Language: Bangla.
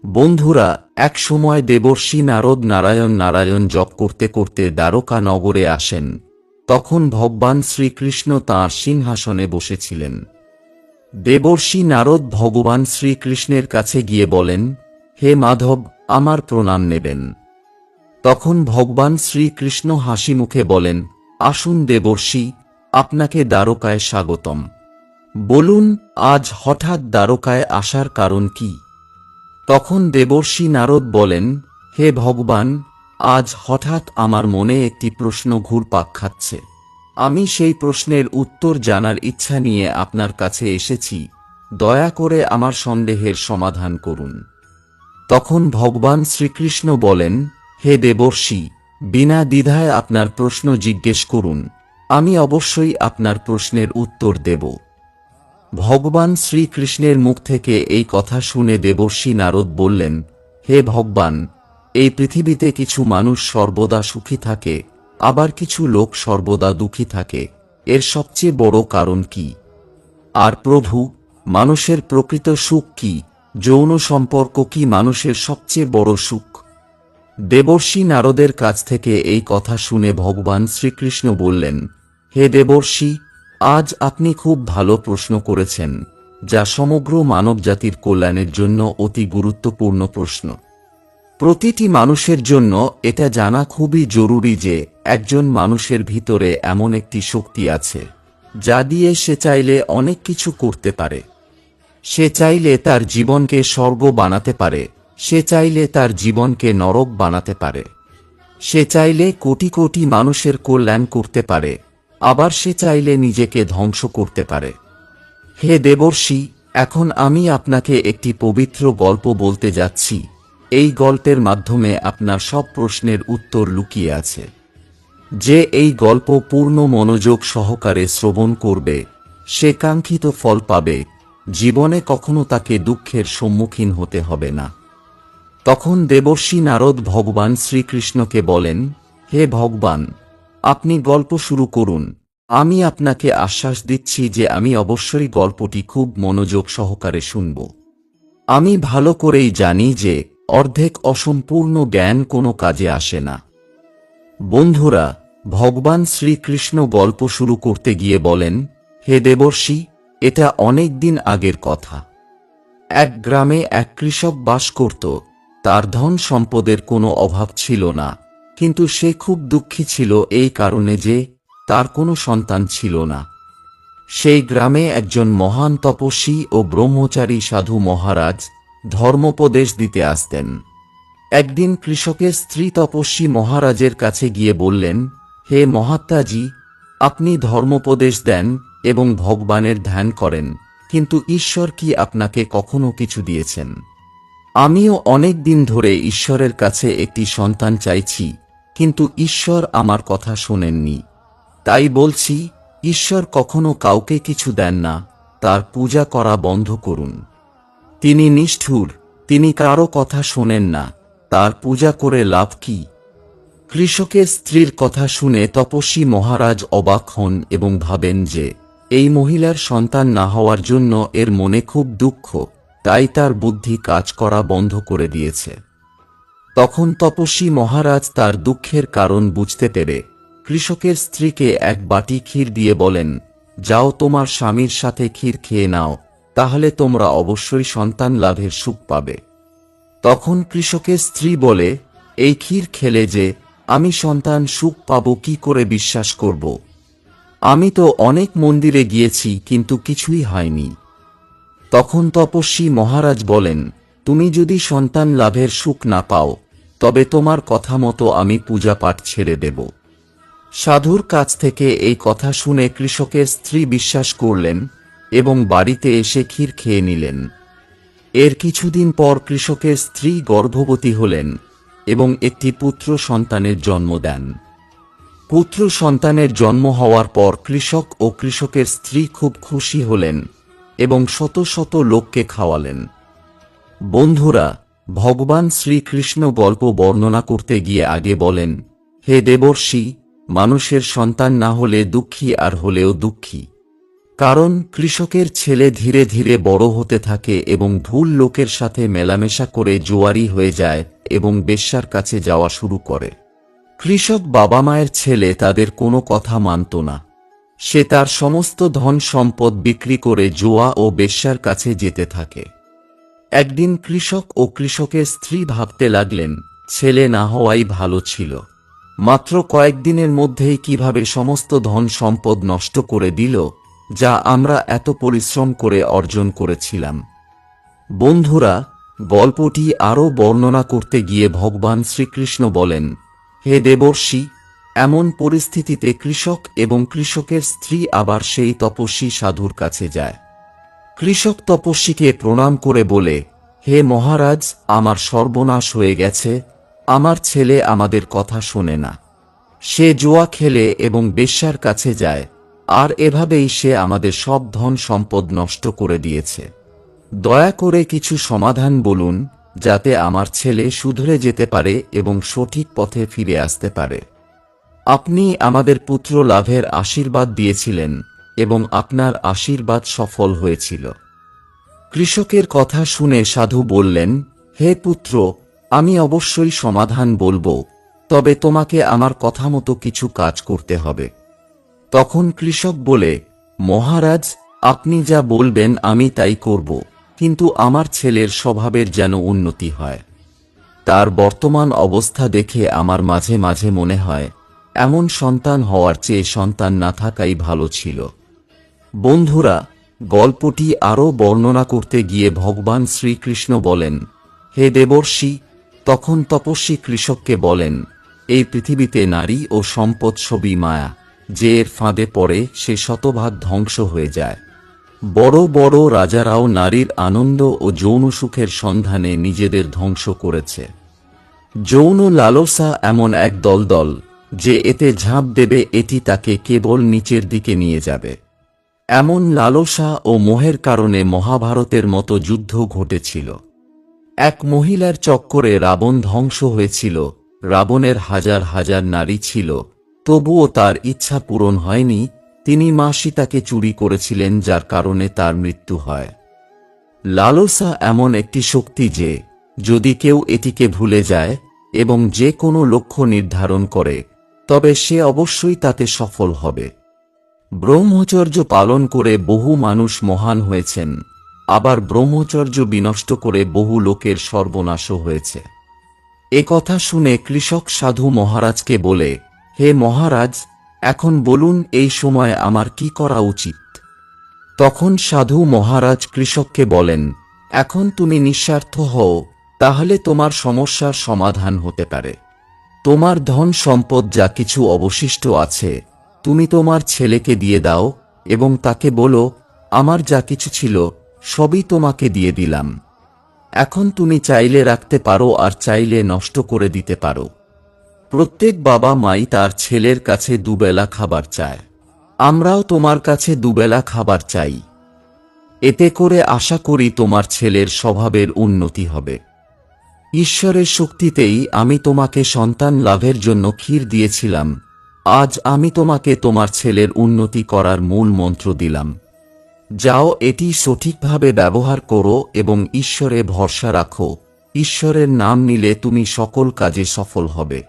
বন্ধুরা, এক সময় দেবর্ষি নারদ নারায়ণ নারায়ণ জপ করতে করতে দ্বারকা নগরে আসেন। তখন ভগবান শ্রীকৃষ্ণ তাঁর সিংহাসনে বসেছিলেন। দেবর্ষি নারদ ভগবান শ্রীকৃষ্ণের কাছে গিয়ে বলেন, হে মাধব, আমার প্রণাম নেবেন। তখন ভগবান শ্রীকৃষ্ণ হাসি মুখে বলেন, আসুন দেবর্ষি, আপনাকে দ্বারকায় স্বাগতম। বলুন, আজ হঠাৎ দ্বারকায় আসার কারণ কি? তখন দেবর্ষি নারদ বলেন, হে ভগবান, আজ হঠাৎ আমার মনে একটি প্রশ্ন ঘুরপাক খাচ্ছে। আমি সেই প্রশ্নের উত্তর জানার ইচ্ছা নিয়ে আপনার কাছে এসেছি। দয়া করে আমার সন্দেহের সমাধান করুন। তখন ভগবান শ্রীকৃষ্ণ বলেন, হে দেবর্ষি, বিনা দ্বিধায় আপনার প্রশ্ন জিজ্ঞেস করুন। আমি অবশ্যই আপনার প্রশ্নের উত্তর দেব। ভগবান শ্রীকৃষ্ণের মুখ থেকে এই কথা শুনে দেবর্ষি নারদ বললেন, হে ভগবান, এই পৃথিবীতে কিছু মানুষ সর্বদা সুখী থাকে, আবার কিছু লোক সর্বদা দুঃখী থাকে। এর সবচেয়ে বড় কারণ কি? আর প্রভু, মানুষের প্রকৃত সুখ কি? যৌন সম্পর্ক কি মানুষের সবচেয়ে বড় সুখ? দেবর্ষি নারদের কাছ থেকে এই কথা শুনে ভগবান শ্রীকৃষ্ণ বললেন, হে দেবর্ষি, আজ আপনি খুব ভালো প্রশ্ন করেছেন, যা সমগ্র মানবজাতির কল্যাণের জন্য অতি গুরুত্বপূর্ণ প্রশ্ন। প্রতিটি মানুষের জন্য এটা জানা খুবই জরুরি যে একজন মানুষের ভিতরে এমন একটি শক্তি আছে, যা দিয়ে সে চাইলে অনেক কিছু করতে পারে। সে চাইলে তার জীবনকে স্বর্গ বানাতে পারে, সে চাইলে তার জীবনকে নরক বানাতে পারে। সে চাইলে কোটি কোটি মানুষের কল্যাণ করতে পারে, আবার সে চাইলে নিজেকে ধ্বংস করতে পারে। হে দেবর্ষি, এখন আমি আপনাকে একটি পবিত্র গল্প বলতে যাচ্ছি। এই গল্পের মাধ্যমে আপনার সব প্রশ্নের উত্তর লুকিয়ে আছে। যে এই গল্প পূর্ণ মনোযোগ সহকারে শ্রবণ করবে, সে কাঙ্ক্ষিত ফল পাবে। জীবনে কখনো তাকে দুঃখের সম্মুখীন হতে হবে না। তখন দেবর্ষি নারদ ভগবান শ্রীকৃষ্ণকে বলেন, হে ভগবান, আপনি গল্প শুরু করুন। আমি আপনাকে আশ্বাস দিচ্ছি যে আমি অবশ্যই গল্পটি খুব মনোযোগ সহকারে শুনব। আমি ভালো করেই জানি যে অর্ধেক অসম্পূর্ণ জ্ঞান কোনো কাজে আসে না। বন্ধুরা, ভগবান শ্রীকৃষ্ণ গল্প শুরু করতে গিয়ে বলেন, হে দেবর্ষি, এটা অনেক দিন আগের কথা। এক গ্রামে এক কৃষক বাস করত। তার ধন সম্পদের কোনো অভাব ছিল না, কিন্তু সে খুব দুঃখী ছিল এই কারণে যে তার কোনো সন্তান ছিল না। সেই গ্রামে একজন মহান তপস্বী ও ব্রহ্মচারী সাধু মহারাজ ধর্মোপদেশ দিতে আসতেন। একদিন কৃষকের স্ত্রী তপস্বী মহারাজের কাছে গিয়ে বললেন, হে মহাত্মাজি, আপনি ধর্মোপদেশ দেন এবং ভগবানের ধ্যান করেন, কিন্তু ঈশ্বর কি আপনাকে কখনো কিছু দিয়েছেন? আমিও অনেক দিন ধরে ঈশ্বরের কাছে একটি সন্তান চাইছি, কিন্তু ঈশ্বর আমার কথা শোনেননি। তাই বলছি, ঈশ্বর কখনো কাউকে কিছু দেন না, তার পূজা করা বন্ধ করুন। তিনি নিষ্ঠুর, তিনি কারো কথা শোনেন না, তার পূজা করে লাভ কি? কৃষকের স্ত্রীর কথা শুনে তপস্বী মহারাজ অবাক হন এবং ভাবেন যে এই মহিলার সন্তান না হওয়ার জন্য এর মনে খুব দুঃখ, তাই তার বুদ্ধি কাজ করা বন্ধ করে দিয়েছে। তখন তপস্বী মহারাজ তার দুঃখের কারণ বুঝতে পেরে কৃষকের স্ত্রীকে এক বাটি ক্ষীর দিয়ে বলেন, যাও তোমার স্বামীর সাথে ক্ষীর খেয়ে নাও, তাহলে তোমরা অবশ্যই সন্তান লাভের সুখ পাবে। তখন কৃষকের স্ত্রী বলে, এই ক্ষীর খেলে যে আমি সন্তান সুখ পাব কি করে বিশ্বাস করব? আমি তো অনেক মন্দিরে গিয়েছি, কিন্তু কিছুই হয়নি। তখন তপস্বী মহারাজ বলেন, তুমি যদি সন্তান লাভের সুখ না পাও, তবে তোমার কথা মতো আমি পূজা পাঠ ছেড়ে দেব। সাধুর কাছ থেকে এই কথা শুনে কৃষকের স্ত্রী বিশ্বাস করলেন এবং বাড়িতে এসে ক্ষীর খেয়ে নিলেন। এর কিছুদিন পর কৃষকের স্ত্রী গর্ভবতী হলেন এবং একটি পুত্র সন্তানের জন্ম দেন। পুত্র সন্তানের জন্ম হওয়ার পর কৃষক ও কৃষকের স্ত্রী খুব খুশি হলেন এবং শত শত লোককে খাওয়ালেন। বন্ধুরা, ভগবান শ্রীকৃষ্ণ গল্প বর্ণনা করতে গিয়ে আগে বলেন, হে দেবর্ষি, মানুষের সন্তান না হলে দুঃখী আর হলেও দুঃখী। কারণ কৃষকের ছেলে ধীরে ধীরে বড় হতে থাকে এবং ভুল লোকের সাথে মেলামেশা করে জোয়ারি হয়ে যায় এবং বেশ্যার কাছে যাওয়া শুরু করে। কৃষক বাবা মায়ের ছেলে তাদের কোনো কথা মানত না। সে তার সমস্ত ধন সম্পদ বিক্রি করে জুয়া ও বেশ্যার কাছে যেতে থাকে। একদিন কৃষক ও কৃষকের স্ত্রী ভাবতে লাগলেন, ছেলে না হওয়াই ভালো ছিল। মাত্র কয়েকদিনের মধ্যেই কিভাবে সমস্ত ধন সম্পদ নষ্ট করে দিল, যা আমরা এত পরিশ্রম করে অর্জন করেছিলাম। বন্ধুরা, গল্পটি আরও বর্ণনা করতে গিয়ে ভগবান শ্রীকৃষ্ণ বলেন, হে দেবর্ষি, এমন পরিস্থিতিতে কৃষক এবং কৃষকের স্ত্রী আবার সেই তপস্বী সাধুর কাছে যায়। কৃষক তপস্বীকে প্রণাম করে বলে, হে মহারাজ, আমার সর্বনাশ হয়ে গেছে। আমার ছেলে আমাদের কথা শোনে না। সে জুয়া খেলে এবং বেশ্যার কাছে যায়, আর এভাবেই সে আমাদের সব ধন সম্পদ নষ্ট করে দিয়েছে। দয়া করে কিছু সমাধান বলুন, যাতে আমার ছেলে শুধরে যেতে পারে এবং সঠিক পথে ফিরে আসতে পারে। আপনি আমাদের পুত্র লাভের আশীর্বাদ দিয়েছিলেন এবং আপনার আশীর্বাদ সফল হয়েছিল। কৃষকের কথা শুনে সাধু বললেন, হে পুত্র, আমি অবশ্যই সমাধান বলবো, তবে তোমাকে আমার কথা মতো কিছু কাজ করতে হবে। তখন কৃষক বলে, মহারাজ, আপনি যা বলবেন আমি তাই করব, কিন্তু আমার ছেলের স্বভাবের যেন উন্নতি হয়। তার বর্তমান অবস্থা দেখে আমার মাঝে মাঝে মনে হয়, এমন সন্তান হওয়ার চেয়ে সন্তান না থাকাই ভালো ছিল। বন্ধুরা, গল্পটি আরও বর্ণনা করতে গিয়ে ভগবান শ্রীকৃষ্ণ বলেন, হে দেবর্ষি, তখন তপস্বী কৃষককে বলেন, এই পৃথিবীতে নারী ও সম্পদ সবই মায়া, যে এর ফাঁদে পড়ে সে শতভাগ ধ্বংস হয়ে যায়। বড় বড় রাজারাও নারীর আনন্দ ও যৌন সুখের সন্ধানে নিজেদের ধ্বংস করেছে। যৌন লালসা এমন এক দলদল, যে এতে ঝাঁপ দেবে এটি তাকে কেবল নিচের দিকে নিয়ে যাবে। এমন লালসা ও মোহের কারণে মহাভারতের মতো যুদ্ধ ঘটেছিল। এক মহিলার চক্করে রাবণ ধ্বংস হয়েছিল। রাবণের হাজার হাজার নারী ছিল, তবুও তার ইচ্ছা পূরণ হয়নি। তিনি মা সীতাকে চুরি করেছিলেন, যার কারণে তার মৃত্যু হয়। লালসা এমন একটি শক্তি যে, যদি কেউ এটিকে ভুলে যায় এবং যে কোনো লক্ষ্য নির্ধারণ করে, তবে সে অবশ্যই তাতে সফল হবে। ব্রহ্মচর্য পালন করে বহু মানুষ মহান হয়েছেন, আবার ব্রহ্মচর্য বিনষ্ট করে বহু লোকের সর্বনাশও হয়েছে। এ কথা শুনে কৃষক সাধু মহারাজকে বলে, হে মহারাজ, এখন বলুন এই সময় আমার কি করা উচিত। তখন সাধু মহারাজ কৃষককে বলেন, এখন তুমি নিঃস্বার্থ হও, তাহলে তোমার সমস্যার সমাধান হতে পারে। তোমার ধন সম্পদ যা কিছু অবশিষ্ট আছে, তুমি তোমার ছেলেকে দিয়ে দাও এবং তাকে বলো, আমার যা কিছু ছিল সবই তোমাকে দিয়ে দিলাম। এখন তুমি চাইলে রাখতে পারো আর চাইলে নষ্ট করে দিতে পারো। প্রত্যেক বাবা মাই তার ছেলের কাছে দুবেলা খাবার চায়। আমরাও তোমার কাছে দুবেলা খাবার চাই। এতে করে আশা করি তোমার ছেলের স্বভাবের উন্নতি হবে। ঈশ্বরের শক্তিতেই আমি তোমাকে সন্তান লাভের জন্য ক্ষীর দিয়েছিলাম। আজ আমি তোমাকে তোমার ছেলের উন্নতি করার মূল মন্ত্র দিলাম। যাও, এটি সঠিকভাবে ব্যবহার করো এবং ঈশ্বরে ভরসা রাখো। ঈশ্বরের নাম নিলে তুমি সকল কাজে সফল হবে।